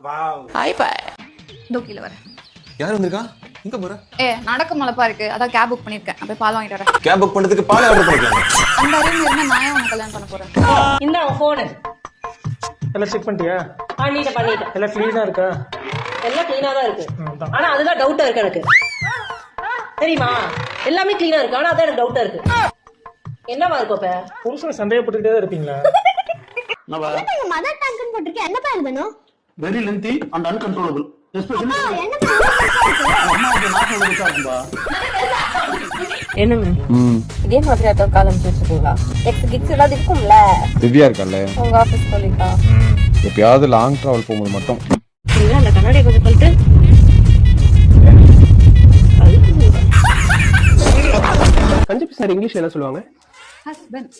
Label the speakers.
Speaker 1: Wow
Speaker 2: hi bye. இதோ கீழ வரேன்.
Speaker 3: யார் வந்திருக்கா? எங்க போற?
Speaker 2: நடக்க மலப்பா இருக்கு. அதான் கேப் புக் பண்ணிருக்கேன். நான் போய் பால் வாங்கிட்டு வரேன்.
Speaker 3: கேப் புக் பண்ணதுக்கு பால் ஆர்டர் பண்ணிக்கலாம்.
Speaker 2: அந்த அறிவு இருந்தா நான் ஏன் உனக்கு கல்யாணம் பண்ண போறேன்?
Speaker 4: இந்த போன்
Speaker 1: எல்லாம் செக் பண்ணிட்டியா?
Speaker 4: பண்ணிட்டேன்.
Speaker 1: எல்லாம் க்ளீனா இருக்கா?
Speaker 4: எல்லாம் கிளீனா தான் இருக்கு. ஆனா அதுதான் டவுட்டா இருக்கு எனக்கு. தெரியுமா? எல்லாமே கிளீனா இருக்கு. ஆனா அதான் எனக்கு டவுட்டா இருக்கு. என்னவா இருக்கும் இப்ப?
Speaker 1: புருஷனை சந்தேகப்பட்டுட்டே தான் இருப்பீங்களா?
Speaker 5: மதர் டங்க்னு போட்டிருக்கேன். என்ன பேர் வேணும்?
Speaker 6: Very lengthy and uncontrollable. Especially
Speaker 4: என்னங்க இதே மாதிரி ஏதாவது காலம் வச்சிருக்கீங்களா? கிட்ஸ் ஏதாவது இருக்கும்ல?
Speaker 7: திவ்யா இருக்கல்ல,
Speaker 4: உங்க ஆபீஸ் கொலீகா?
Speaker 7: எப்பயாவது லாங் டிராவல் போகும்போது மட்டும்.
Speaker 4: அந்த கண்ணாடியை கொஞ்சம் கழட்டு.
Speaker 1: கஞ்சி சார் இங்கிலீஷ்ல என்ன சொல்லுவாங்க?
Speaker 2: ஹஸ்பண்ட்.